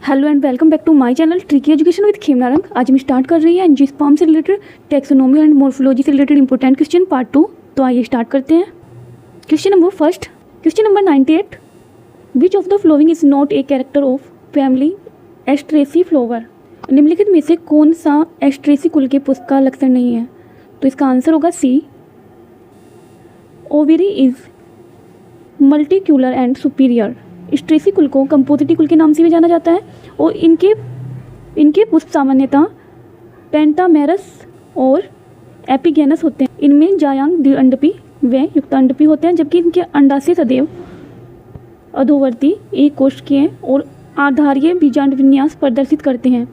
Hello and welcome back to my channel tricky education with Khemnarang. आज हम start कर रही हैं एंजियोस्पर्म से रिलेटेड टैक्सोनॉमी एंड मॉर्फोलॉजी से रिलेटेड इंपॉर्टेंट क्वेश्चन पार्ट 2। तो आइए स्टार्ट करते हैं। Question number first, question number 98, which of the following is not a character of family Asteraceae flower. निम्नलिखित में से कौन सा एस्ट्रेसी कुल के पुष्प का लक्षण नहीं है? तो इसका आंसर होगा सी, ओवेरी इज मल्टीक्यूलर एंड सुपीरियर। एस्ट्रेसी कुल को कंपोजिटी कुल के नाम से भी जाना जाता है और इनके पुष्प सामान्यतः पेंटामेरस और एपिगेनस होते हैं। इनमें जायांग द्विअंडपी व युक्तांडपी होते हैं, जबकि इनके अंडाशय सदैव अधोवर्ती एक कोशिकीय और आधारीय बीजांड विन्यास प्रदर्शित करते हैं।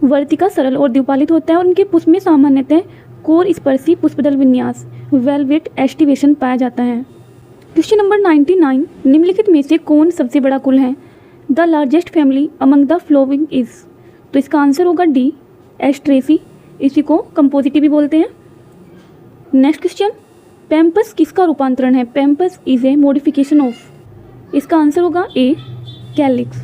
वर्तिका सरल और द्विपालित होता है और इनके पुष्प में सामान्यतः कोर स्पर्शी पुष्पदल विन्यास वेलवेट एस्टिवेशन पाया जाता है। क्वेश्चन नंबर 99, निम्नलिखित में से कौन सबसे बड़ा कुल है? The largest family among the following is. तो इसका आंसर होगा डी, एस्ट्रेसी। इसी को कंपोजिटी भी बोलते हैं। नेक्स्ट क्वेश्चन, पैम्पस किसका रूपांतरण है? Pampas is a modification of. इसका आंसर होगा ए, कैलिक्स।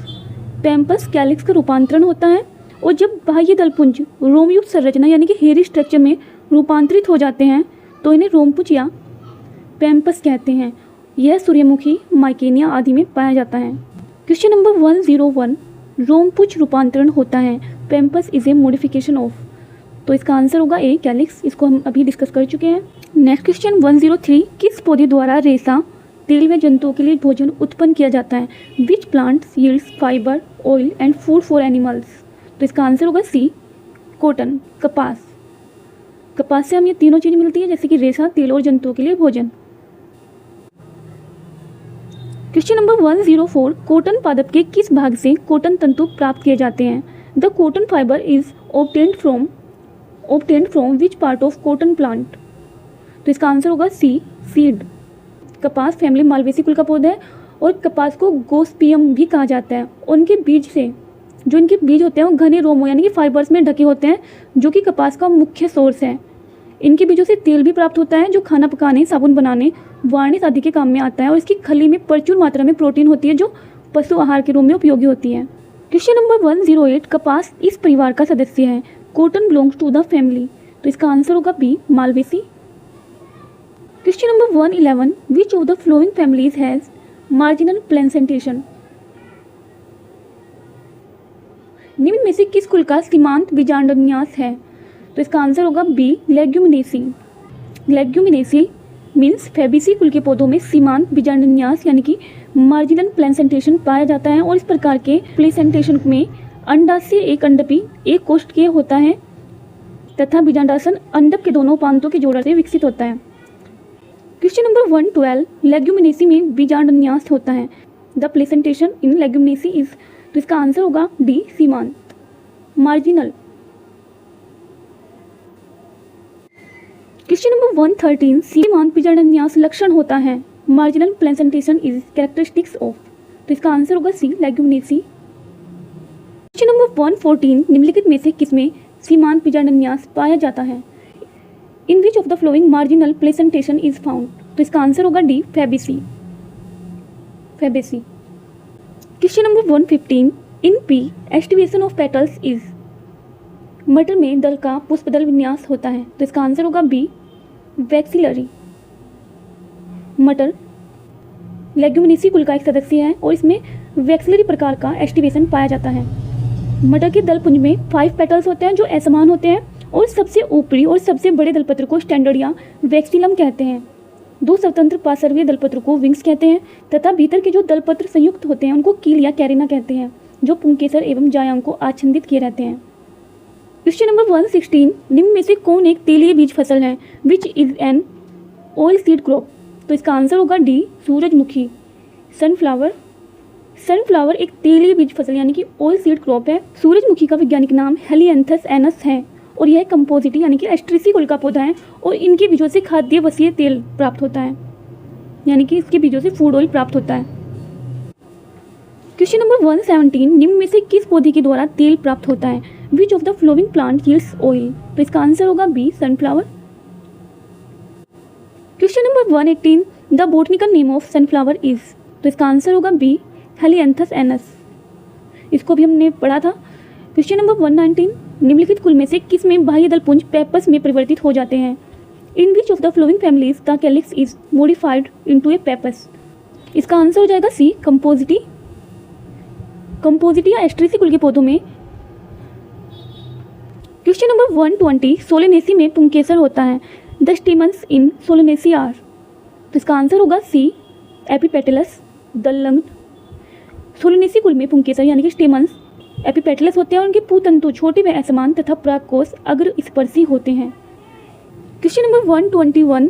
पैम्पस कैलिक्स का रूपांतरण होता है और जब बाह्य दलपुंज रोमयुक्त संरचना यानी कि हेयरी स्ट्रक्चर में रूपांतरित हो जाते हैं तो इन्हें रोमपुंज या पैम्पस कहते हैं। यह सूर्यमुखी, माइकेनिया आदि में पाया जाता है। क्वेश्चन नंबर 101, रोमपुंज रूपांतरण होता है, pampas is a modification of. तो इसका आंसर होगा ए, कैलिक्स। इसको हम अभी डिस्कस कर चुके हैं। नेक्स्ट क्वेश्चन 103, किस पौधे द्वारा रेशा, तेल व जंतुओं के लिए भोजन उत्पन्न किया जाता है? Which plants yields fibre, oil and food for animals. तो इसका आंसर होगा सी, कॉटन, कपास। कपास से हमें ये तीनों चीज़ मिलती है, जैसे कि रेशा, तेल और जंतुओं के लिए भोजन। क्वेश्चन नंबर 104, कॉटन पादप के किस भाग से कॉटन तंतु प्राप्त किए जाते हैं? The cotton fibre is obtained from which part of cotton plant. तो इसका आंसर होगा सी, सीड। कपास फैमिली मालवेसी कुल का पौधा है और कपास को गोस्पियम भी कहा जाता है। उनके बीज से जो इनके बीज होते हैं वो घने रोमो यानी कि फाइबर्स में ढके होते हैं, जो कि कपास का मुख्य सोर्स है। इनके बीजों से तेल भी प्राप्त होता है जो खाना पकाने, साबुन बनाने, वार्निश आदि के काम में आता है और इसकी खली में प्रचुर मात्रा में प्रोटीन होती है जो पशु आहार के रूप में उपयोगी होती है। क्वेश्चन नंबर 108, कपास इस परिवार का सदस्य है, cotton belongs to the family. तो इसका आंसर होगा B, malvaceae. Question number 111, which of the following families has marginal placentation. निम्न में से किस कुल का सीमांत बीजांडन्यास है? तो इसका आंसर होगा B, leguminosae. Leguminosae means fabaceae कुल के पौधों में सीमांत बीजांडन्यास यानी कि मार्जिनल प्लेसेंटेशन पाया जाता है और इस प्रकार के प्लेसेंटेशन में अंडाशय एक अंडपी एक कोशिकीय होता है तथा बीजांडासन अंडप के दोनों प्रांतों के जोड़ा से विकसित होता है। क्वेश्चन नंबर 112, लेग्यूमिनेसी में बीजांडन्यास होता है, the placentation in leguminosae is. तो इसका आंसर होगा डी, सीमांत, मार्जिनल। क्वेश्चन नंबर 113, सीमांत बीजांडन्यास लक्षण होता है, marginal placentation is characteristics of. तो इसका आंसर होगा सी, लेग्यूमिनेसी। क्वेश्चन नंबर 114, निम्नलिखित में से किसमें सीमांत बीजांडन्यास पाया जाता है? In which of the following marginal placentation is found. तो इसका आंसर होगा D, Fabaceae. Question number 115, in pea aestivation of petals is. मटर में दल का पुष्पदल विन्यास होता है, तो इसका आंसर होगा बी, वैक्सिलरी। मटर लेग्यूमिनेसी कुल का एक सदस्य है और इसमें वैक्सिलरी प्रकार का एस्टिवेशन पाया जाता है। मटर के दलपुंज में 5 पेटल्स होते हैं जो असमान होते हैं और सबसे ऊपरी और सबसे बड़े दलपत्र को स्टैंडर्ड या वैक्सिलम कहते हैं। 2 स्वतंत्र पार्श्वीय दलपत्र को विंग्स कहते हैं तथा भीतर के जो दलपत्र संयुक्त होते हैं उनको कील या कैरिना कहते हैं, जो पुंकेसर एवं जायांग को आच्छादित किए रहते हैं। क्वेश्चन नंबर 116, निम्न में से कौन एक तेलीय बीज फसल है, which is an oil seed crop. तो इसका आंसर होगा डी, सूरजमुखी, सनफ्लावर। सनफ्लावर एक तेलीय बीज फसल यानी कि ऑयल सीड क्रॉप है। सूरजमुखी का वैज्ञानिक नाम हेलियंथस एनस है और यह कंपोजिटी यानी कि एस्ट्रेसी कुल का पौधा है और इनके बीजों से खाद्य वसीय तेल प्राप्त होता है, यानी कि इसके बीजों से फूड ऑयल प्राप्त होता है। क्वेश्चन नंबर 117, निम्न में से किस पौधे के द्वारा तेल प्राप्त होता है? Which of the following plant yields oil. तो इसका आंसर होगा B, sunflower. Question number 118, the botanical name of sunflower is. तो इसका आंसर होगा बी, हेलियंथस एनस। इसको भी हमने पढ़ा था। क्वेश्चन नंबर 119, निम्नलिखित कुल में से किस में बाह्य दल पुंज पेपस में परिवर्तित हो जाते हैं? In which of the following families the calyx is modified into a pappus? इसका आंसर हो जाएगा सी, कंपोजिटी। कंपोजिटी या एस्ट्रेसी कुल के पौधों में। क्वेश्चन नंबर 120, सोलेनेसी में पुंकेसर होता है। The stamens in solanaceae are. तो इसका आंसर होगा सी, एपिपेटलस, दलंग। सोलेनेसी कुल में पुंकेसर यानी कि स्टेमन्स एपिपेटलस होते हैं और उनके पूतंतु छोटे व असमान तथा परागकोश अग्र स्पर्शी होते हैं। क्वेश्चन नंबर 121,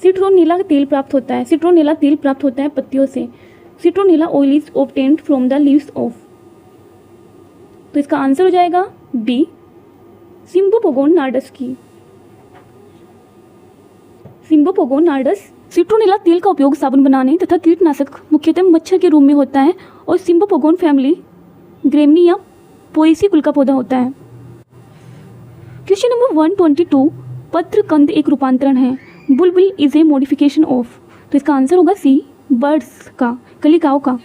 सिट्रोनेला तेल प्राप्त होता है। सिट्रोनेला तेल प्राप्त होता है पत्तियों से। Citronella oil is obtained from the leaves of. तो इसका आंसर हो जाएगा बी, सिम्बोपोगोन नार्डस की। सिम्बोपोगोन नार्डस। सिट्रोनेला तेल का उपयोग साबुन बनाने तथा कीटनाशक मुख्यतः मच्छर के रूप में होता है और सिम्बोपोगोन फैमिली ग्रेमनी या पोएसी कुल का पौधा होता है। क्वेश्चन नंबर 122, पत्रकंद एक रूपांतरण है। बुलबुल इज ए मॉडिफिकेशन ऑफ। तो इसका आंसर होगा सी, बर्ड्स का, कलिकाओं का।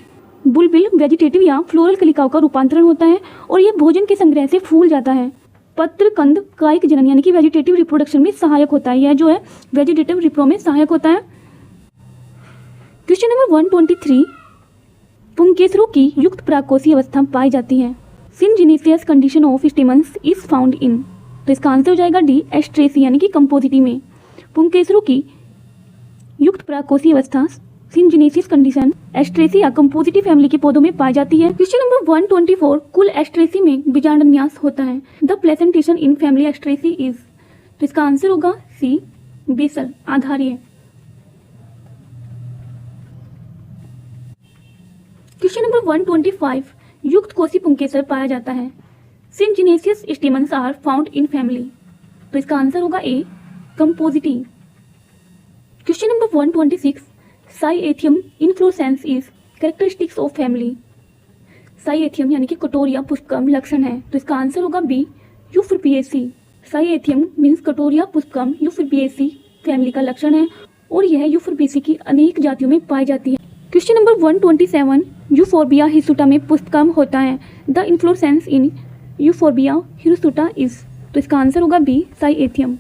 बुलबुल वेजिटेटिव या फ्लोरल कलिकाओं का रूपांतरण होता है और यह भोजन के संग्रह से फूल जाता है। पत्रकंद कायिक जनन यानी कि वेजिटेटिव रिप्रोडक्शन में सहायक होता है। यह जो है वेजिटेटिव रिप्रो में सहायक होता है। क्वेश्चन नंबर 123, पुंकेसरों की युक्त परागकोषीय अवस्था पाई जाती है। Syngenesious condition of stamens is found in. तो इसका आंसर हो जाएगा डी, एस्ट्रेसी यानी कि कंपोजिटी में। पुंकेसरों की युक्त परागकोषीय अवस्था सिनजीनेसियस कंडीशन एस्ट्रेसी या कंपोजिटी फैमिली के पौधों में पाई जाती है। क्वेश्चन नंबर 124, कुल एस्ट्रेसी में बीजांडन्यास होता है। The placentation in family Asteraceae is. तो इसका आंसर होगा सी, बेसल, आधारीय। क्वेश्चन नंबर 125, युक्त कोशी पुंकेसर पाया जाता है। Syngenesious stamens are found in family. तो इसका आंसर होगा A, Compositae. Question number 126, cyathium inflorescence is characteristics of family. Cyathium यानी कि कटोरिया पुष्पकम लक्षण है। तो इसका आंसर होगा बी, यूफोर्बिएसी। साइएथियम मीन्स कटोरिया पुष्पकम यूफोर्बिएसी फैमिली का लक्षण है और यह यूफोर्बिएसी की अनेक जातियों में पाई जाती है। क्वेश्चन नंबर 127, यूफोर्बिया हिर्सुटा में पुष्पकम होता है। The inflorescence in Euphorbia hirsuta is. तो इसका आंसर होगा B, cyathium.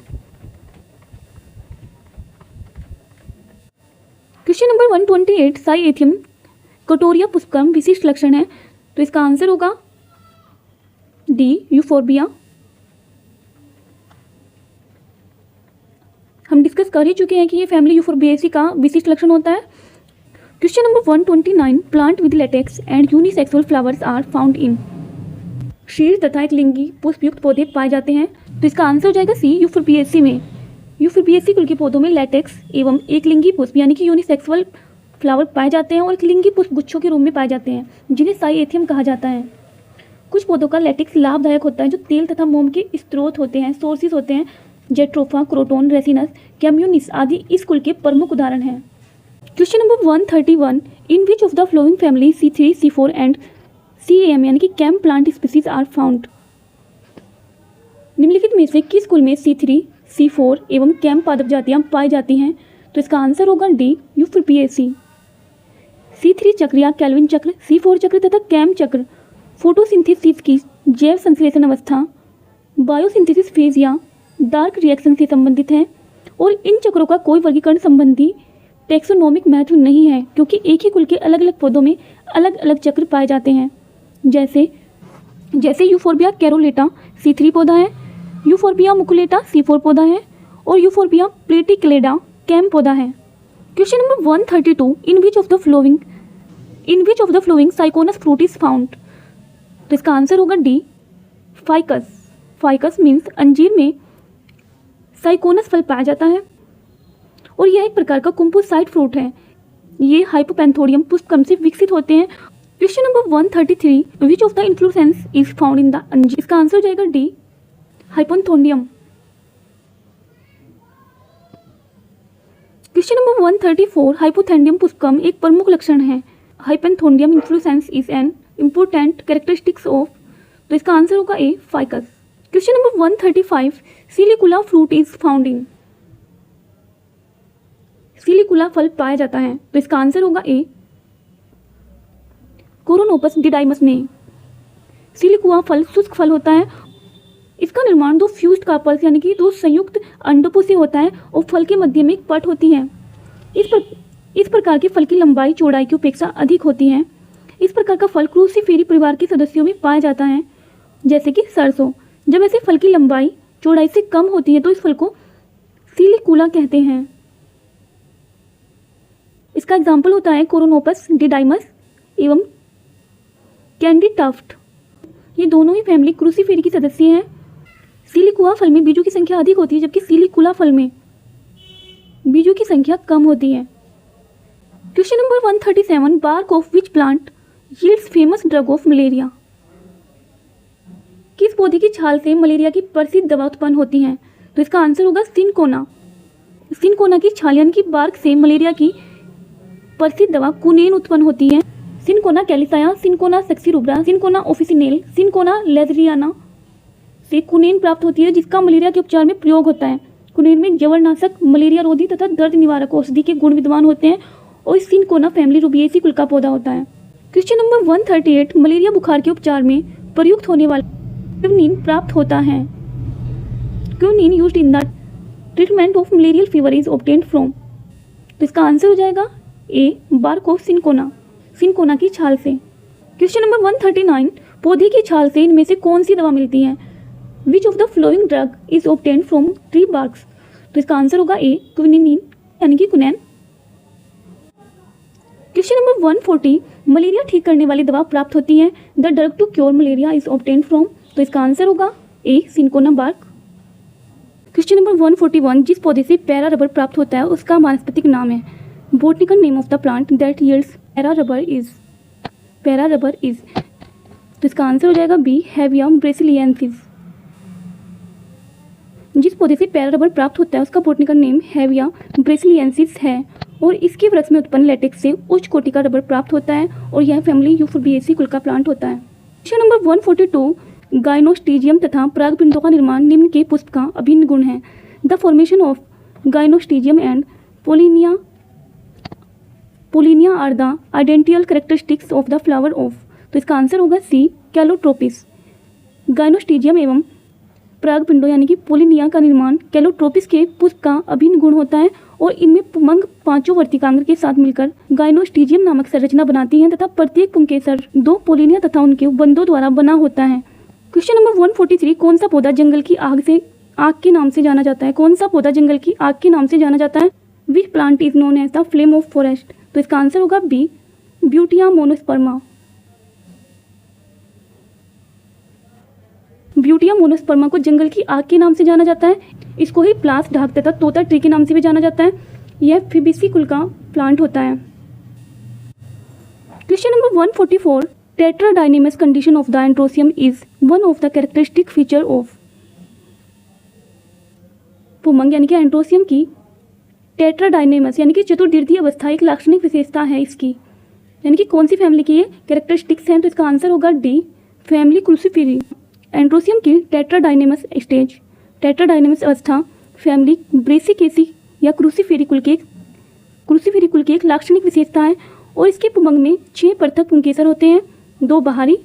Question number 128, cyathium कटोरिया पुष्पकम विशिष्ट लक्षण है। तो इसका आंसर होगा डी, यूफोर्बिया। हम डिस्कस कर ही चुके हैं कि ये फैमिली यूफोर्बिएसी का विशिष्ट लक्षण होता है। Question number 129, plant with latex and unisexual flowers are found in. शीर्ष तथा एक लिंगी पुष्पयुक्त पौधे पाए जाते हैं। तो इसका आंसर हो जाएगा सी, यूफोर्बिएसी में। यूफोर्बिएसी कुल के पौधों में लेटेक्स एवं एक लिंगी पुष्प यानी कि यूनिसेक्सुअल फ्लावर पाए जाते हैं और एक लिंगी पुष्प गुच्छों के रूप में पाए जाते हैं जिन्हें साइएथियम कहा जाता है। कुछ पौधों का लेटेक्स लाभदायक होता है जो तेल तथा मोम के स्रोत होते हैं, सोर्सेज होते हैं। जेट्रोफा, क्रोटोन, रेसिनस, कैम्यूनिस आदि इस कुल के प्रमुख उदाहरण हैं। Question number 131, in which of the following family C3, C4 and CAM यानी कि CAM plant species are found. निम्नलिखित में से किस कुल में C3, C4 एवं कैम पादप जातियां पाई जाती हैं? तो इसका आंसर होगा डी, यूफोर्बिएसी। C3 चक्र या कैल्विन चक्र, C4 चक्र तथा कैम चक्र फोटोसिंथेसिस की जैव संश्लेषण अवस्था, बायोसिंथेसिस फेज या डार्क रिएक्शन से संबंधित है और इन चक्रों का कोई वर्गीकरण संबंधी टेक्सोनोमिक महत्व नहीं है क्योंकि एक ही कुल के अलग अलग पौधों में अलग अलग चक्र पाए जाते हैं। जैसे यूफोर्बिया कैरोलेटा C3 पौधा है, यूफोर्बिया मुकुलेटा C4 पौधा है और यूफोर्बिया प्लेटिक्लेडा कैम पौधा है। Question number 132, in which of the following syconus fruit is found. तो इसका आंसर होगा डी, फाइकस। फाइकस मीन्स अंजीर में साइकोनस फल पाया जाता है और यह एक प्रकार का कंपोसाइट फ्रूट है। ये हाइपोपैंथोडियम पुष्पकम से विकसित होते हैं। Question number 133, which of the inflorescence is found in the anjeer. इसका आंसर हो जाएगा D, hypanthodium. Question number 134, hypanthodium पुष्पकम एक प्रमुख लक्षण है। Hypanthodium inflorescence is an important characteristics of. तो इसका आंसर होगा A, Ficus. Question number 135, silicula fruit is found in. Silicula फल पाया जाता है तो इसका आंसर होगा ए, कोरोनोपस डिडाइमस में। सिलिकुआ फल शुष्क फल होता है। इसका निर्माण दो फ्यूज्ड कार्पल्स यानी कि दो संयुक्त अंडों से होता है और फल के मध्य में एक पट होती है। इस प्रकार के फल की लंबाई चौड़ाई की अपेक्षा अधिक होती है। इस प्रकार का फल क्रूसीफेरी परिवार के सदस्यों में पाया जाता है, जैसे कि सरसों। जब ऐसे फल की लंबाई चौड़ाई से कम होती है तो इस फल को सिलिकुला कहते हैं। इसका एग्जाम्पल होता है कोरोनोपस डिडाइमस एवं कैंडी टफ्ट। ये दोनों ही फैमिली क्रूसीफेरी की सदस्य हैं। सिलिकुआ फल में बीजों की संख्या अधिक होती है, जबकि सिलिकुला फल में बीजों की संख्या कम होती है। Question number 137, bark of which plant yields famous drug of malaria. किस पौधे की छाल से मलेरिया की प्रसिद्ध दवा उत्पन्न होती है? तो इसका आंसर होगा सिनकोना। सिनकोना की छाल यानी कि बार्क से मलेरिया की प्रसिद्ध दवा कुनेन उत्पन्न होती है। सिनकोना कैलिसाया, सिनकोना सक्सीरुब्रा, सिनकोना ऑफिसिनेल, सिनकोना लेजरियाना से कुनेन प्राप्त होती है, जिसका मलेरिया के उपचार में प्रयोग होता है। कुनेन में जवरनाशक, मलेरिया रोधी तथा दर्द निवारक औषधि के गुण विद्यमान होते हैं और इस सिनकोना फैमिली रुबिएसी कुल का पौधा होता है। क्वेश्चन नंबर 138, मलेरिया बुखार के उपचार में प्रयुक्त होने वाला क्विनीन प्राप्त होता है। Quinine used in the treatment of malarial fever is obtained from. तो इसका आंसर हो जाएगा ए, बार्क ऑफ सिनकोना, सिनकोना की छाल से। क्वेश्चन नंबर 139, पौधे की छाल से इनमें से कौन सी दवा मिलती है? Which of the flowing drug is obtained from tree barks. तो इसका आंसर होगा ए, क्विनीन यानी कि कुनैन। क्वेश्चन नंबर 140, मलेरिया ठीक करने वाली दवा प्राप्त होती है। The drug to cure malaria is obtained from. तो इसका आंसर होगा A, cinchona bark. Question number 141, जिस पौधे से पैरा रबर प्राप्त होता है उसका वानस्पतिक नाम है। Botanical name of the plant that yields para rubber is. तो इसका आंसर हो जाएगा बी, हेविया ब्रेसिलियंसिस। जिस पौधे से पैरा रबर प्राप्त होता है उसका बोटनिकल नेम हेविया ब्रेसिलियंसिस है और इसके वृक्ष में उत्पन्न लेटेक्स से उच्च कोटि का रबर प्राप्त होता है और यह फैमिली यूफोर्बिएसी कुल का प्लांट होता है। क्वेश्चन नंबर 142, गाइनोस्टीजियम तथा परागपिंडों का निर्माण निम्न के पुष्प का अभिन्न गुण है। The formation of gynostegium and pollinia are the identical characteristics of the flower of. तो इसका आंसर होगा सी, कैलोट्रोपिस। गाइनोस्टीजियम एवं परागपिंडों यानी कि पोलिनिया का निर्माण कैलोट्रोपिस के पुष्प का अभिन्न गुण होता है और इनमें पुंगक पांचों वर्तिकांग के साथ मिलकर गाइनोस्टीजियम नामक संरचना बनाती हैं तथा प्रत्येक पुंकेसर दो पोलिनिया तथा उनके बंदों द्वारा बना होता है। क्वेश्चन नंबर 143, कौन सा पौधा जंगल की आग के नाम से जाना जाता है? कौन सा पौधा जंगल की आग के नाम से जाना जाता है? Which plant is known as the flame of forest. तो इसका आंसर होगा B, Butea monosperma. Butea monosperma को जंगल की आग के नाम से जाना जाता है। इसको ही प्लास ढाक तथा तोता ट्री के नाम से भी जाना जाता है। यह फिबिसी कुल का प्लांट होता है। Question number 144, tetradynamous condition of the androecium is one of the characteristic feature of. पुमंग यानी कि एंड्रोसियम की टेट्राडाइनेमस यानी कि चतुर्दीर्घी अवस्था एक लाक्षणिक विशेषता है इसकी, यानी कि कौन सी फैमिली की ये कैरेक्टरिस्टिक्स हैं? तो इसका आंसर होगा डी, फैमिली क्रूसीफेरी। एंड्रोसियम की टेट्राडाइनेमस अवस्था फैमिली ब्रेसिकेसी या क्रूसीफेरी कुल के एक लाक्षणिक विशेषता है और इसके पुंगक में 6 पृथक पुंकेसर होते हैं, 2 बाहरी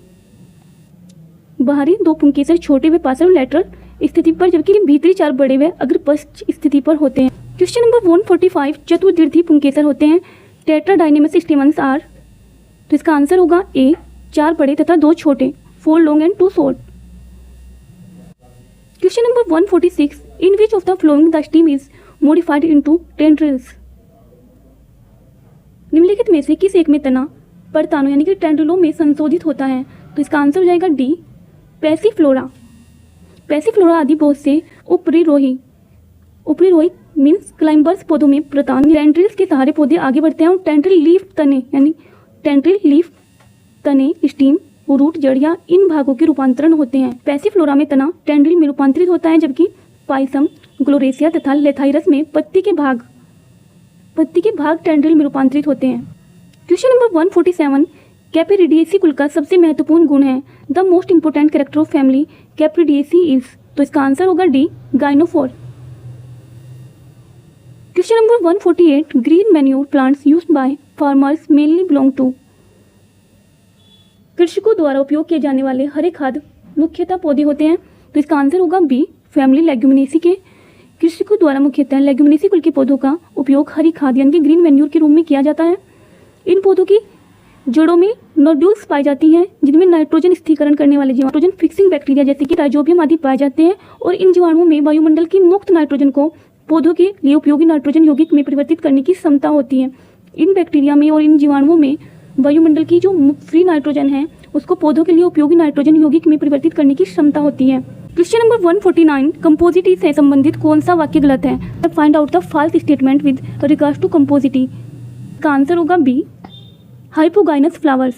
2 पुंकेसर छोटे व पार्श्व लेटरल स्थिति पर, जबकि भीतरी 4 बड़े व अग्रपश्च स्थिति पर होते हैं। क्वेश्चन नंबर 145, चतुर्दीर्घी पुंकेसर होते हैं। टेट्राडाइनेमस स्टेमन्स आर। तो इसका आंसर होगा ए, 4 बड़े तथा 2 छोटे, 4 long and 2 short. Question number 146, in which of the flowing the steam is modified into tendrils. निम्नलिखित में से किस एक में तना परतानों यानी कि टेंड्रिलों में संशोधित होता है? तो इसका आंसर हो जाएगा डी, पैसिफ्लोरा। पैसिफ्लोरा आदि बहुत से ऊपरी रोही मीन्स क्लाइंबर्स पौधों में प्रतान टेंड्रिल्स के सहारे पौधे आगे बढ़ते हैं और टेंड्रिल लीफ तने स्टीम रूट जड़ या इन भागों के रूपांतरण होते हैं। पैसिफ्लोरा में तना टेंड्रिल में रूपांतरित होता है, जबकि पाइसम, ग्लोरेसिया तथा लेथाइरस में पत्ती के भाग टेंड्रिल में रूपांतरित होते हैं। क्वेश्चन नंबर 147, कैपेरिडिएसी कुल का सबसे महत्वपूर्ण गुण है। The most important character of family Capparidaceae is. तो इसका आंसर होगा D, gynophore. Question number 148, green manure plants used by farmers mainly belong to. कृषकों द्वारा उपयोग किए जाने वाले हरे खाद मुख्यतः पौधे होते हैं, तो इसका आंसर होगा बी, फैमिली लेग्यूमिनेसी के। कृषकों द्वारा मुख्यतः लेग्यूमिनेसी कुल के पौधों का उपयोग हरी खाद यानी कि ग्रीन मैन्यूर के रूप में किया जाता है। इन पौधों की जड़ों में नोड्यूल्स पाई जाती हैं जिनमें नाइट्रोजन स्थिरीकरण करने वाले जीवाणु, नाइट्रोजन फिक्सिंग बैक्टीरिया जैसे कि राइजोबियम आदि पाए जाते हैं, और इन जीवाणुओं में वायुमंडल की मुक्त नाइट्रोजन को पौधों के लिए उपयोगी नाइट्रोजन यौगिक में परिवर्तित करने की क्षमता होती है। इन बैक्टीरिया में और इन जीवाणुओं में वायुमंडल की जो फ्री नाइट्रोजन है उसको पौधों के लिए उपयोगी नाइट्रोजन यौगिक में परिवर्तित करने की क्षमता होती है। क्वेश्चन नंबर 149, कंपोजिटी से संबंधित कौन सा वाक्य गलत है? Find out the false statement with regards to Compositae. का आंसर होगा बी, हाइपोगाइनस फ्लावर्स,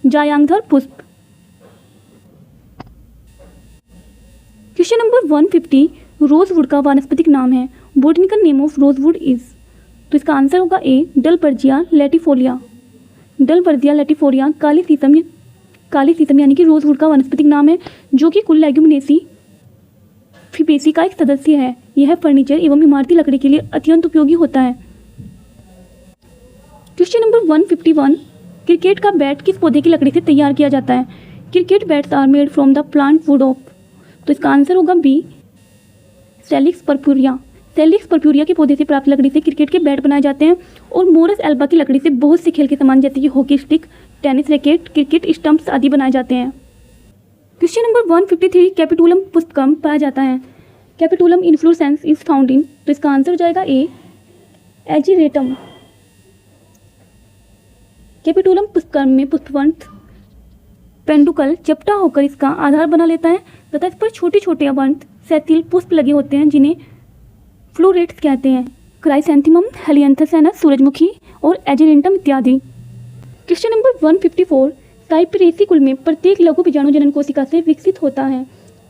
जायांगधर पुष्प। क्वेश्चन नंबर 150, रोजवुड का वानस्पतिक नाम है। Botanical name of rosewood is. तो इसका आंसर होगा ए, डलबर्जिया लैटिफोलिया। डलबर्जिया लैटिफोलिया काली सीसम यानी कि रोजवुड का वानस्पतिक नाम है, जो कि कुल लेग्यूमिनेसी फिपेसी का एक सदस्य है। यह फर्नीचर एवं इमारती लकड़ी के लिए अत्यंत उपयोगी होता है। क्वेश्चन नंबर 151, क्रिकेट का बैट किस पौधे की लकड़ी से तैयार किया जाता है? Cricket bats are made from the plant wood of. तो इसका आंसर होगा B, Salix purpurea. Salix purpurea के पौधे से प्राप्त लकड़ी से क्रिकेट के बैट बनाए जाते हैं, और मोरस एल्बा की लकड़ी से बहुत से खेल के सामान जैसे कि hockey stick, tennis racket, cricket stumps आदि बनाए जाते हैं। क्वेश्चन नंबर 153, कैपिटुलम पुष्पकम पाया जाता है। Capitulum inflorescence is found in. तो इसका आंसर हो जाएगा ए, एजिरेटम। कैपिटुलम पुष्पकम में पुष्पवंत पेंडुकल चपटा होकर इसका आधार बना लेता है तथा इस पर छोटे छोटे अवंत सैतिल पुष्प लगे होते हैं जिन्हें फ्लोरेट्स कहते हैं। क्राइसैंथेमम, हेलियंथस, सूरजमुखी और एजेरेंटम इत्यादि। क्वेश्चन नंबर 154, साइप्रेसी कुल में प्रत्येक लघु बीजाणु जनन कोशिका से विकसित होता है।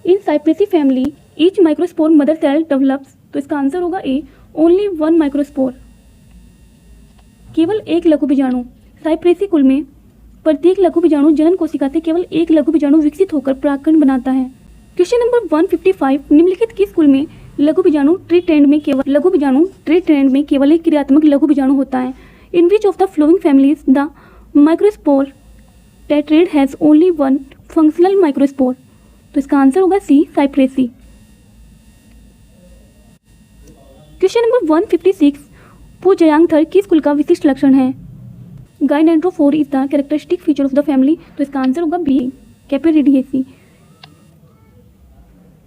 In Cyperaceae family each microspore mother cell develops. तो इसका आंसर होगा ए, ओनली वन माइक्रोस्पोर। केवल एक लघु बीजाणु। साइप्रेसी कुल में प्रत्येक लघु बीजाणु जनन कोशिका से केवल एक लघु बीजाणु विकसित होकर परागकण बनाता है। क्वेश्चन नंबर 155, निम्नलिखित किस कुल में लघु बीजाणु ट्री ट्रेंड में केवल एक क्रियात्मक लघु बीजाणु होता है? In which of the following families the microspore tetrad has only one functional microspore. तो इसका आंसर होगा सी, साइप्रेसी। क्वेश्चन नंबर 156, पूजयांगथर किस कुल का विशिष्ट लक्षण है? Gynandrophore is the characteristic feature of the family. तो इसका आंसर होगा बी, कैपेरिडिएसी।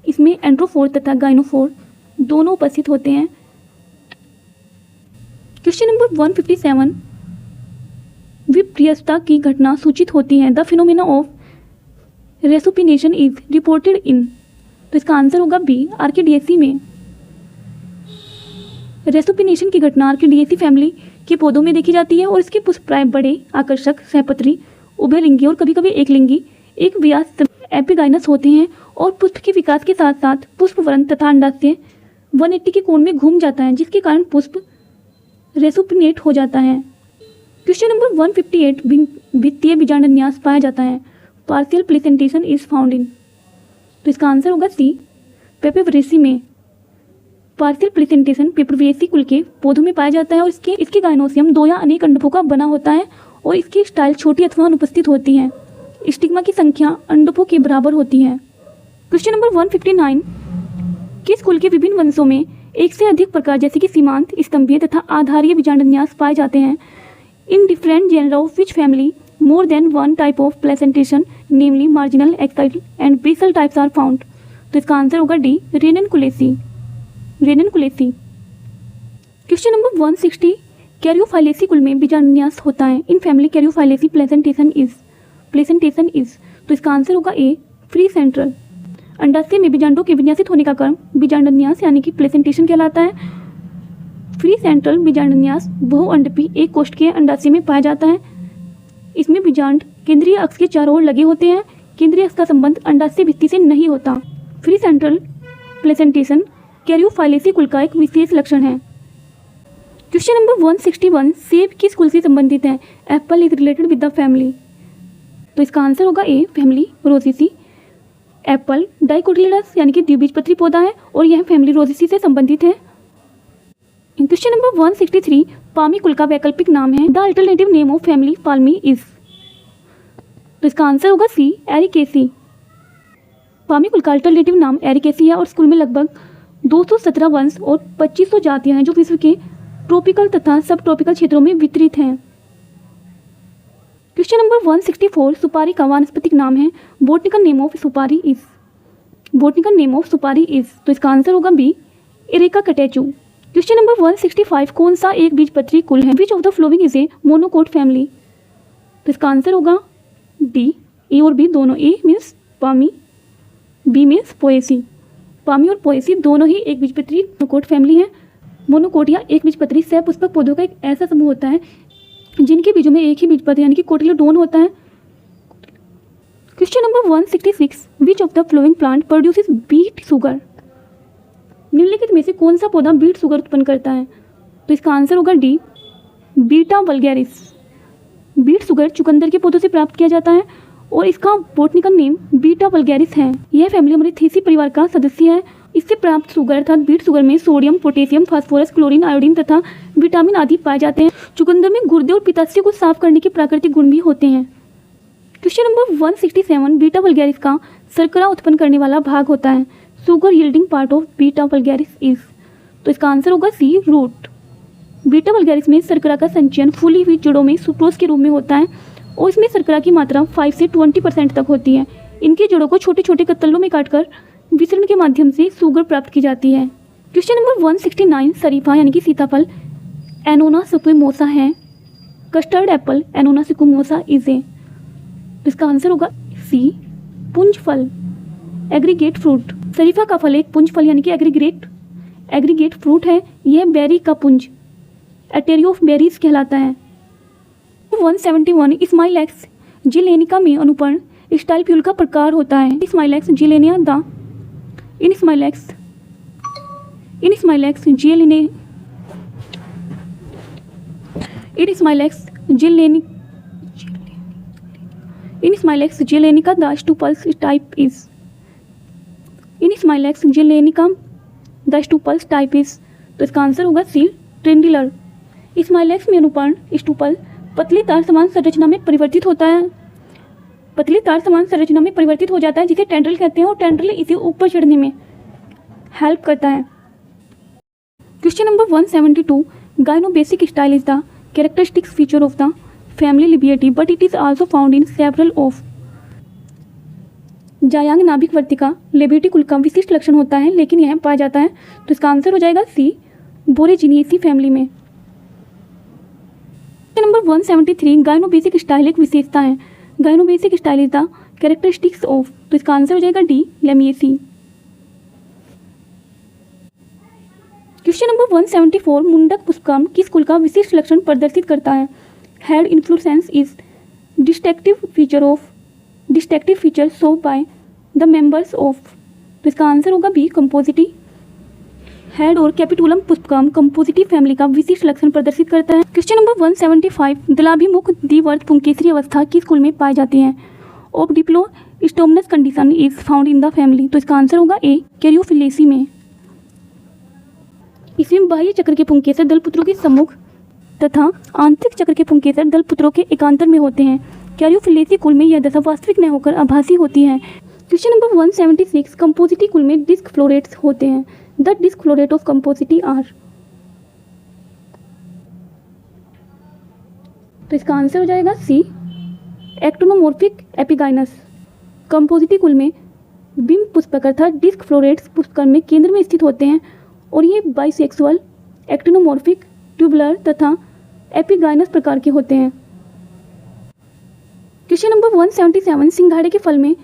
इसमें एंड्रोफोर तथा गाइनोफोर दोनों उपस्थित होते हैं। क्वेश्चन नंबर 157, विप्रियता की घटना सूचित होती है। The phenomena of resupination is reported in. तो इसका आंसर होगा बी, आर्किडिएसी में। रेसुपिनेशन की घटना आर्किडिएसी फैमिली के पौधों में देखी जाती है, और इसके पुष्प प्राय बड़े, आकर्षक, सहपत्री, उभयलिंगी और कभी कभी एक लिंगी, एक व्यास एपिगाइनस होते हैं, और पुष्प के विकास के साथ साथ पुष्पवरण तथा अंडाशय 180 के कोण में घूम जाता है, जिसके कारण पुष्प रेसुपिनेट हो जाता है। क्वेश्चन नंबर 158, वित्तीय बीजांडन्यास पाया जाता है। Partial placentation is found in. तो इसका आंसर होगा सी, पेपेवरेसी में। पार्शियल प्लेसेंटेशन पेपरवेसी कुल के पौधों में पाया जाता है, और इसके गाइनोसियम दो या अनेक अंडकों का बना होता है, और इसकी स्टाइल छोटी अथवा अनुपस्थित होती है। स्टिग्मा की संख्या अंडकों के बराबर होती है। क्वेश्चन नंबर 159, किस कुल के विभिन्न वंशों में एक से अधिक प्रकार जैसे कि सीमांत, स्तंभीय तथा आधारीय बीजांडन्यास पाए जाते हैं? In different genera of which family more than one type of placentation namely marginal, axile and basal types are found. तो इसका आंसर होगा D, Ranunculaceae. Question number 160, Caryophyllaceae कुल में बीजांडन्यास होता है। In family Caryophyllaceae placentation is. तो इसका आंसर होगा ए, फ्री सेंट्रल। अंडाशय में बीजांडों के विन्यासित होने का क्रम बीजांडन्यास यानी कि प्लेसेंटेशन कहलाता है। फ्री सेंट्रल बीजांडन्यास बहुअंडपी एक कोशिकीय अंडाशय में पाया जाता है। इसमें बीजांड केंद्रीय अक्ष के चारों ओर लगे होते हैं। केंद्रीय अक्ष का संबंध अंडाशय भित्ति से नहीं होता। फ्री सेंट्रल प्लेसेंटेशन कैरियोफाइलेसी कुल का एक विशेष लक्षण है। क्वेश्चन नंबर 161, सेब किस कुल से संबंधित है? Apple is related with the family. तो इसका आंसर होगा ए, फैमिली रोजेसी। एप्पल डाइकोटिलेडस यानी कि द्विबीजपत्री पौधा है, और यह फैमिली रोजेसी से संबंधित है। क्वेश्चन नंबर 163, पामी कुल का वैकल्पिक नाम है। The alternative name of family Palmae is. तो इसका आंसर होगा सी, एरिकेसी। पामी कुल का अल्टरनेटिव नाम एरिकेसी है और स्कूल में लगभग 217 वंश और 2500 जातियां हैं जो विश्व के ट्रॉपिकल तथा सब ट्रॉपिकल क्षेत्रों में वितरित हैं। क्वेश्चन नंबर 164, सुपारी का वानस्पतिक नाम है। Botanical name of supari is. Botanical name of supari is, तो इसका आंसर होगा B, Areca catechu. Question number 165, कौन सा एक बीजपत्री कुल है? Which of the following is a monocot family? तो इसका आंसर होगा डी, ए और बी दोनों। A means Palmae, B means Poaceae. Palmae और पोएसी दोनों ही एक बीजपत्री मोनोकोट फैमिली है। मोनोकोट या एक बीजपत्री सपुष्पक पौधों का एक ऐसा समूह होता है जिनके बीजों में एक ही बीजपत्र यानी कि कोटिलोडोन होता है। Question number 166, which of the following plant produces beet sugar? निम्नलिखित में से कौन सा पौधा बीट शुगर उत्पन्न करता है? तो इसका आंसर होगा D, Beta vulgaris. Beet sugar चुकंदर के पौधों से प्राप्त किया जाता है और इसका बोटनिकल नेम बीटा वल्गैरिस है। यह फैमिली मरीथेसी परिवार का सदस्य है। इससे प्राप्त शुगर अर्थात बीट शुगर में sodium, potassium, phosphorus, chlorine, iodine तथा विटामिन आदि पाए जाते हैं। चुकंदर में गुर्दे और पित्ताशय को साफ करने के प्राकृतिक गुण भी होते हैं। क्वेश्चन नंबर 167, बीटा वल्गैरिस का शर्करा उत्पन्न करने वाला भाग होता है। Sugar yielding part of beta vulgaris is, तो इसका आंसर होगा सी, रूट। बीटा वल्गैरिस में शर्करा का संचयन फूली हुई जड़ों में सुक्रोज के रूप में होता है और इसमें शर्करा की मात्रा 5 से 20% तक होती है। इनकी जड़ों को छोटे छोटे कत्तलों में काटकर विसरण के माध्यम से शुगर प्राप्त की जाती है। क्वेश्चन नंबर 169, शरीफा यानी कि सीताफल एनोना सुकुमोसा है। Custard apple Annona squamosa is a, तो इसका आंसर होगा सी, पुंज फल, एग्रीगेट फ्रूट। शरीफा का फल एक पुंज फल यानी कि एग्रीगेट फ्रूट है। यह बेरी का पुंज एटेरियो ऑफ बेरीज कहलाता है। 171, स्माइलैक्स जिलेनिका में अनुपर्ण स्टाइल फ्यूल का प्रकार होता है। Smilax zeylanica the in Smilax zeylanica the stipules type is. In Smilax zeylanica the stipules type is, तो इसका आंसर होगा सी, ट्रेंडिलर। स्माइलैक्स में अनुपर्ण स्टूपल पतली तार समान संरचना में परिवर्तित होता है। पतली तार समान संरचना में परिवर्तित हो जाता है जिसे टेंड्रिल कहते हैं और टेंड्रिल इसे ऊपर चढ़ने में हेल्प करता है। Question number 172, gynobasic style is the characteristics feature of the family Labiatae but it is also found in several of. जायांग नाभिक वर्तिका लिबिएटी कुल का विशिष्ट लक्षण होता है लेकिन यह पाया जाता है, तो इसका आंसर हो जाएगा सी, बोरेजिनिएसी फैमिली में। नंबर 173, गायनोबेसिक स्टाइल एक विशेषता है। Gynobasic style is the characteristics of, तो इसका आंसर हो जाएगा डी, लेमिएसी। क्वेश्चन नंबर 174, मुंडक पुष्पकम किस कुल का विशिष्ट लक्षण प्रदर्शित करता है? Head inflorescence is distinctive feature show by the members of, तो इसका आंसर होगा बी, कंपोजिटी। हेड और कैपिटुलम पुष्पकम कंपोजिटी फैमिली का विशिष्ट लक्षण प्रदर्शित करता है। क्वेश्चन नंबर 175, दलाभिमुख द्विवर्त पुंकेसरी अवस्था किस कुल में पाई जाती है? Of diplostemonous condition is found in the family, तो इसका आंसर होगा ए, कैरियोफिलेसी में। इसमें बाह्य चक्र के पुंकेसर दलपुत्रों के सम्मुख तथा आंतरिक चक्र के पुंकेसर दलपुत्रों के एकांतर में होते हैं। कैरियोफिलेसी कुल में यह दशा वास्तविक न होकर आभासी होती है। क्वेश्चन नंबर 176, कंपोजिटी कुल में डिस्क फ्लोरेट्स होते हैं। The disc floret of Compositae are, तो इसका आंसर हो जाएगा सी, एक्टिनोमॉर्फिक एपिगाइनस। कंपोजिटी कुल में बिंब पुष्पक अर्थात डिस्क फ्लोरेट्स पुष्पकण में केंद्र में स्थित होते हैं और ये बाइसेक्सुअल, एक्टिनोमॉर्फिक, ट्यूबुलर तथा एपिगाइनस प्रकार के होते हैं। क्वेश्चन नंबर 177, सिंघाड़े के फल में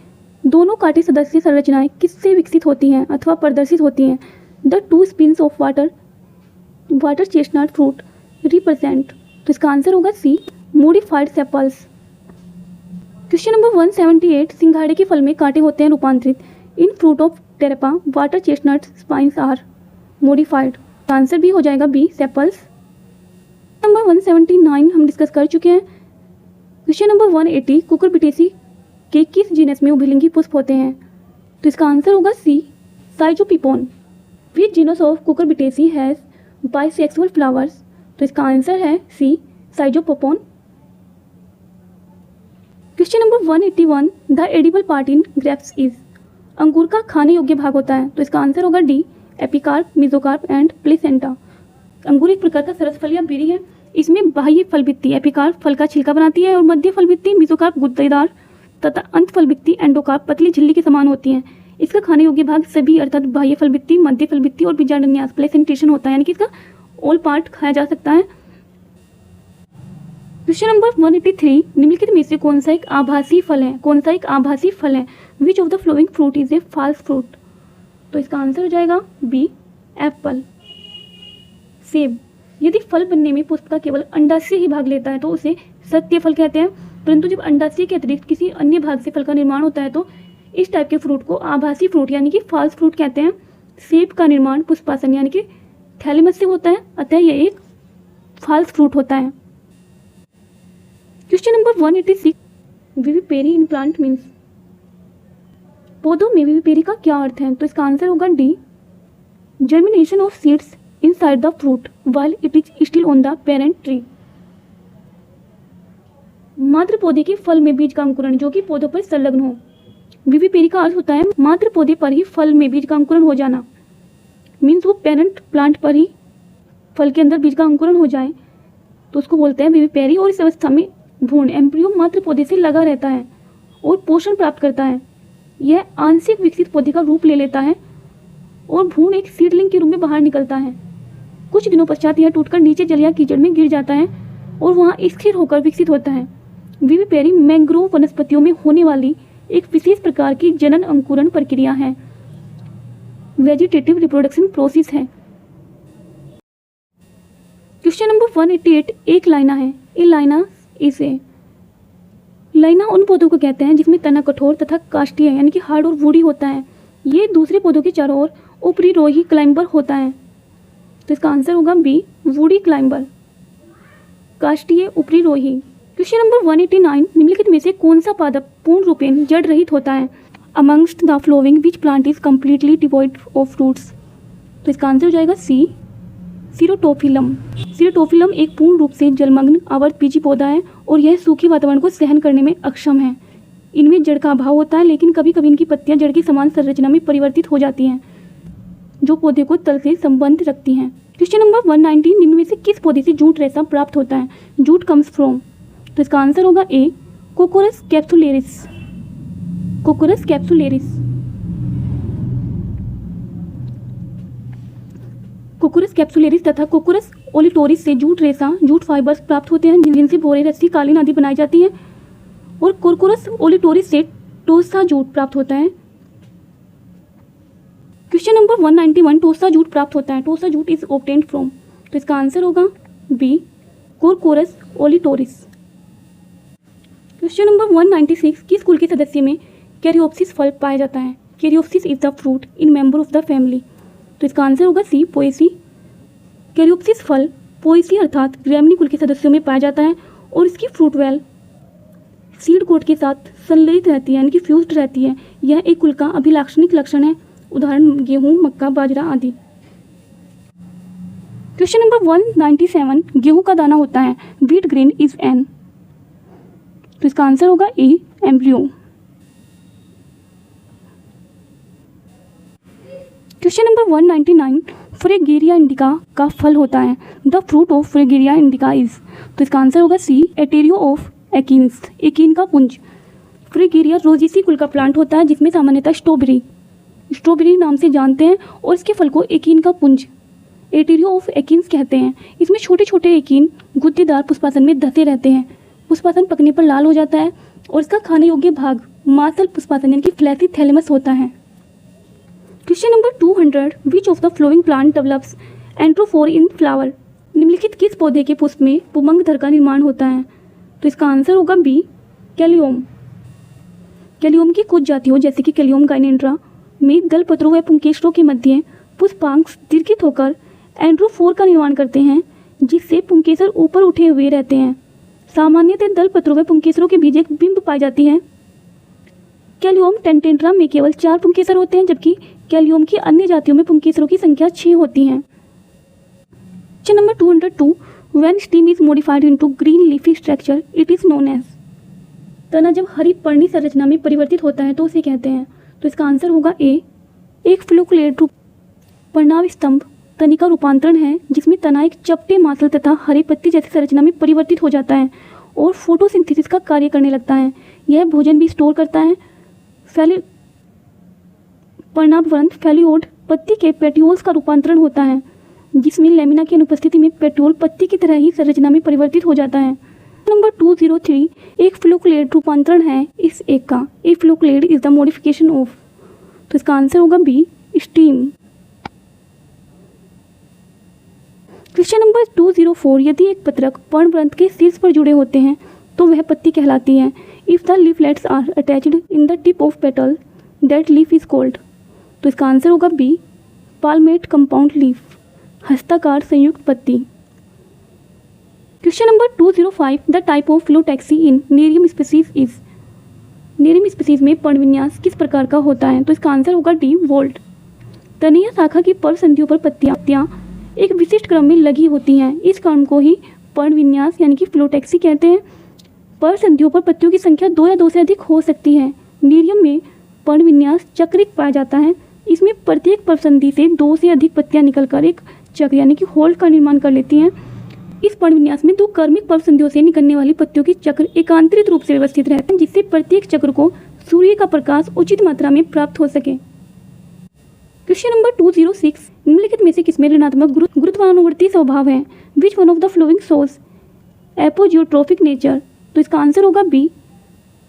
दोनों कांटे सदस्य संरचनाएं किससे विकसित होती हैं अथवा प्रदर्शित होती हैं? The two spines of water chestnut fruit represent, तो इसका आंसर होगा C, modified sepals. Question number 178, सिंघाड़े के फल में कांटे होते हैं रूपांतरित। In fruit of Trapa water chestnut spines are modified, answer भी हो जाएगा बी, सेपल्स। नंबर 179 हम डिस्कस कर चुके हैं। क्वेश्चन नंबर 180, कुकुरबिटेसी के किस जीनस में उभयलिंगी पुष्प होते हैं? तो इसका आंसर होगा C, schizopepon. Which genus of Cucurbitaceae has bisexual flowers, तो इसका आंसर है C, schizopepon. Question number 181, the edible part in grapes is. अंगूर का खाने योग्य भाग होता है, तो इसका आंसर होगा D, epicarp, mesocarp and placenta. अंगूर एक प्रकार का सरसफल या बेरी है। इसमें बाह्य फल भित्ति एपिकार्प फल का छिलका बनाती है और मध्य फल भित्ति मेसोकार्प गुद्देदार तथा अंत फल भित्ति एंडोकार्प पतली झिल्ली के समान होती है। इसका खाने योग्य भाग सभी अर्थात बाह्य फल भित्ति, मध्य फल भित्ति और बीजांडन्यास प्लेसेंटेशन होता है, यानी कि इसका ऑल पार्ट खाया जा सकता है। क्वेश्चन नंबर 183, निम्नलिखित में से कौन सा एक आभासी फल है? कौन सा एक आभासी फल है? Which of the following fruit is a false fruit? तो इसका आंसर हो जाएगा बी, एप्पल। सेब यदि फल बनने में पुष्प का केवल अंडाशय ही भाग लेता है तो उसे सत्य फल कहते हैं, परंतु जब अंडाशय के अतिरिक्त किसी अन्य भाग से फल का निर्माण होता है तो इस टाइप के फ्रूट को आभासी फ्रूट यानी कि फॉल्स फ्रूट कहते हैं। सेब का निर्माण पुष्पासन यानी कि थैलेमस से होता है, अतः यह एक फॉल्स फ्रूट होता है। Question number 186, vivipary in plant means. पौधों में विविपेरी का क्या अर्थ है? तो इसका आंसर होगा D, germination of seeds inside the fruit while it is still on the parent tree. मात्र पौधे के फल में बीज का अंकुरण जो कि पौधों पर संलग्न हो। विविपेरी का अर्थ होता है मात्र पौधे पर ही फल में बीज का अंकुरण हो जाना, मीन्स वो पेरेंट प्लांट पर ही फल के अंदर बीज का अंकुरण हो जाए तो उसको बोलते हैं विविपेरी। और इस अवस्था में भ्रूण एम्ब्रियो मात्र पौधे से लगा रहता है और पोषण प्राप्त करता है। यह आंशिक विकसित पौधे का रूप ले लेता है और भ्रूण एक सीडलिंग के रूप में बाहर निकलता है। कुछ दिनों पश्चात यह टूटकर नीचे जल या कीचड़ में गिर जाता है और वहाँ स्थिर होकर विकसित होता है। विविपेरी मैंग्रोव वनस्पतियों में होने वाली एक विशेष प्रकार की जनन अंकुरण प्रक्रिया है, वेजिटेटिव रिप्रोडक्शन प्रोसेस है। क्वेश्चन नंबर 188, एक लाइना है। ए लाइना इसे। लाइना उन पौधों को कहते हैं जिसमें तना कठोर तथा काष्ठीय यानी कि हार्ड और वुडी होता है। ये दूसरे पौधों के चारों ओर उपरिरोही क्लाइंबर होता है, तो इसका आंसर होगा बी, वुडी क्लाइंबर, काष्ठीय उपरिरोही। क्वेश्चन नंबर 189, निम्नलिखित में से कौन सा पादप पूर्ण रूपेण जड़ रहित होता है? Amongst the flowing which plant is completely devoid of fruits? तो इसका आंसर हो जाएगा सी, सीरोटोफिलम। सीरोटोफिलम एक पूर्ण रूप से जलमग्न आवर्त बीजी पौधा है और यह सूखे वातावरण को सहन करने में अक्षम है। इनमें जड़ का अभाव होता है, लेकिन कभी कभी इनकी पत्तियां जड़ की समान संरचना में परिवर्तित हो जाती हैं जो पौधे को तल से संबंध रखती हैं। क्वेश्चन नंबर 190, निम्न में से किस पौधे से जूट रेशा प्राप्त होता है? Jute comes from. तो इसका आंसर होगा ए, कोकोरस कैप्सुलेरिस। कोकोरस कैप्सुलेरिस। कोकोरस कैप्सुलेरिस तथा कोकोरस ओलिटोरिस से जूट रेशा, जूट फाइबर्स प्राप्त होते हैं जिनसे बोरे, रस्सी, कालीन आदि बनाई जाती है। और कोकोरस ओलिटोरिस से टोसा जूट प्राप्त होता है। क्वेश्चन नंबर 191, टोसा जूट प्राप्त होता है। टोसा जूट इज ऑब्टेन्ड फ्रॉम। तो इसका आंसर होगा बी, कोकोरस ओलिटोरिस। क्वेश्चन नंबर 196, किस कुल के सदस्य में कैरियोप्सिस फल पाया जाता है? Caryopsis is the fruit in member of the family. तो इसका आंसर होगा सी, पोएसी। कैरियोप्सिस फल पोएसी अर्थात ग्रैमनी कुल के सदस्यों में पाया जाता है और इसकी फ्रूट वेल सीड कोट के साथ संलयित रहती है यानी कि फ्यूज्ड रहती है। यह एक कुल का अभिलाक्षणिक लक्षण है, उदाहरण गेहूं, मक्का, बाजरा आदि। क्वेश्चन नंबर 197, गेहूं का दाना होता है। Wheat grain is an. तो इसका आंसर होगा A, embryo. Question number 199, Fragaria indica का फल होता है। The fruit of Fragaria indica is. तो इसका आंसर होगा सी, एटेरियो ऑफ एकिन्स, एकिन का पुंज। फ्रेगेरिया रोजेसी कुल का प्लांट होता है जिसमें सामान्यतः स्ट्रॉबेरी नाम से जानते हैं और इसके फल को एकिन का पुंज, एटेरियो ऑफ एकिन्स कहते हैं। इसमें छोटे छोटे एकिन गुद्देदार पुष्पासन में धसे रहते हैं। पुष्पासन पकने पर लाल हो जाता है और इसका खाने योग्य भाग मासल पुष्पासन यानी कि फ्लैसी थैलेमस होता है। Question number 200, which of the following plant develops anthophore in flower? निम्नलिखित किस पौधे के पुष्प में पुमंगधर का निर्माण होता है? तो इसका आंसर होगा बी, कैलियोम। कैलियोम की कुछ जातियों जैसे कि कैलियोम गाइनेंड्रा में दल पत्रों व पुंकेसरों के मध्य पुष्पांक दीर्घित होकर एंट्रोफोर का निर्माण करते हैं जिससे पुंकेसर ऊपर उठे हुए रहते हैं। सामान्यतः दल पत्रों व पुंकेसरों के बीच एक बिंब पाई जाती है। कैलियोम टेंटेंड्रा में केवल 4 पुंकेसर होते हैं जबकि कैलियोम की अन्य जातियों में पुंकेसरों की संख्या 6 होती है। Question number 202, when stem is modified into green leafy structure it is known as. तना जब हरी पर्णी संरचना में परिवर्तित होता है तो उसे कहते हैं। तो इसका आंसर होगा ए। एक फ्लोकुलेट रूप पर्णाव स्तंभ तनी का रूपांतरण है जिसमें तना एक चपटे मांसल तथा हरे पत्ती जैसी संरचना में परिवर्तित हो जाता है और फोटोसिंथेसिस का कार्य करने लगता है। यह भोजन भी स्टोर करता है। पर्णावरण फैलियोड पत्ती के पेटियोल्स का रूपांतरण होता है जिसमें लेमिना की अनुपस्थिति में पेटियोल पत्ती की तरह ही संरचना में परिवर्तित हो जाता है। नंबर 203 एक फ्लोकुलेट रूपांतरण है इस एक का। ए फ्लोकुलेट इज द मॉडिफिकेशन ऑफ। तो इसका आंसर होगा बी स्टीम। क्वेश्चन नंबर 204 यदि एक पत्रक पर्णवृंत के शीर्ष पर जुड़े होते हैं तो वह पत्ती कहलाती है। If the leaflets are attached in the tip of petiole that leaf is called. तो इसका आंसर होगा बी पाल्मेट कंपाउंड लीफ, हस्ताकार संयुक्त पत्ती। Question number 205 the type of phyllotaxy in Nerium species is. Nerium species में पर्णविन्यास किस प्रकार का होता है। तो इसका आंसर होगा डी वोल्ट। तनीय शाखा की पर्व संधियों पर पत्तियां एक विशिष्ट क्रम में लगी होती हैं। इस क्रम को ही पर्णविन्यास यानी कि फ्लोटैक्सी कहते हैं। पर्व संधियों पर पत्तियों की संख्या 2 या 2 से अधिक हो सकती है। नेरियम में पर्णविन्यास चक्रिक पाया जाता है। इसमें प्रत्येक पर्व संधि से 2 से अधिक पत्तियां निकलकर एक चक्र यानी कि होल्ड का निर्माण कर लेती हैं। इस पर्णविन्यास में 2 क्रमिक पर्व संधियों से निकलने वाली पत्तियों की चक्र एकांतरित रूप से व्यवस्थित रहते हैं जिससे प्रत्येक चक्र को सूर्य का प्रकाश उचित मात्रा में प्राप्त हो सके। क्वेश्चन नंबर 206 निम्नलिखित में से किसमें ऋणात्मक गुरुत्वानुवर्ती स्वभाव है। Which one of the following shows apogeotropic nature. तो इसका आंसर होगा B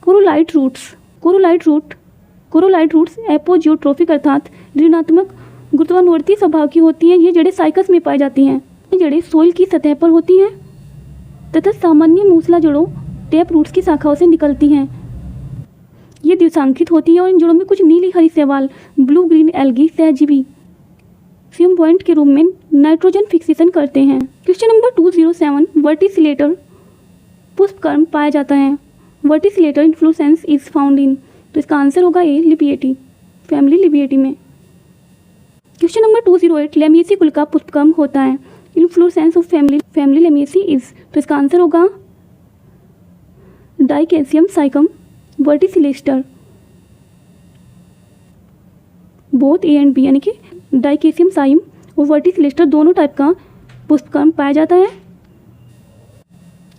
coralloid roots. Coralloid roots apogeotropic अर्थात ऋणात्मक गुरुत्वानुवर्ती स्वभाव की होती हैं। ये जड़ें साइकस में पाई जाती हैं। ये जड़ें सोइल की सतह पर होती हैं तथा सामान्य मूसला जड़ों टैप रूट्स की शाखाओं से निकलती हैं। ये द्विशांखित होती है और इन जड़ों में कुछ नीली हरी शैवाल ब्लू ग्रीन एल्गी सहजीवी सिम्बोयंट के रूप में नाइट्रोजन फिक्सेशन करते हैं। क्वेश्चन नंबर 207 वर्टिसिलेटर पुष्पकर्म पाया जाता है। वर्टिसिलेटर इन्फ्लोरेसेंस इज फाउंड इन। तो इसका आंसर होगा ए लिबिएटी, फैमिली लिबिएटी में। क्वेश्चन नंबर 208 लेमिएसी कुल का पुष्पकर्म होता है। Inflorescence of family Lamiaceae is. तो इसका आंसर होगा dichasium cyme verticillaster. Both A and B यानी कि डाइकेसियम साइम और वर्टिसिलेस्टर दोनों टाइप का पुष्पकर्म पाया जाता है।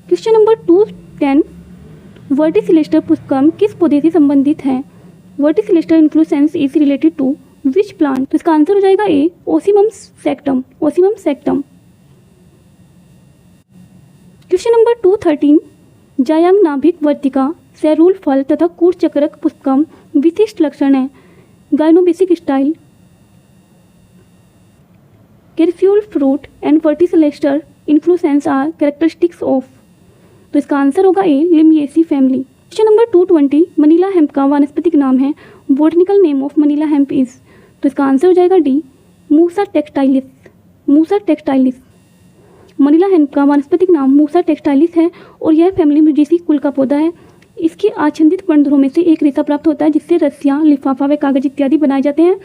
क्वेश्चन नंबर 210 वर्टिसिलेस्टर पुष्पकर्म किस पौधे से संबंधित है। Verticillaster inflorescence is related to which plant. तो इसका आंसर हो जाएगा A Ocimum sanctum. Question number 213 जायांग नाभिक वर्तिका सैरूल फल तथा कूट चक्रक पुष्पकर्म विशिष्ट लक्षण है। Gynobasic style carcerulus fruit and verticillaster inflorescence are characteristics of. तो इसका आंसर होगा A Lamiaceae family. Question number 220 Manila hemp का वानस्पतिक नाम है। Botanical name of Manila hemp is. तो इसका आंसर हो जाएगा D Musa textilis. Manila hemp का वानस्पतिक नाम मूसा टेक्सटाइलिस है और यह फैमिली म्यूजिसी कुल का पौधा है। इसके आच्छादित पर्णधरों में से एक रेशा प्राप्त होता है जिससे रस्सियाँ, लिफाफा व कागज इत्यादि बनाए जाते हैं।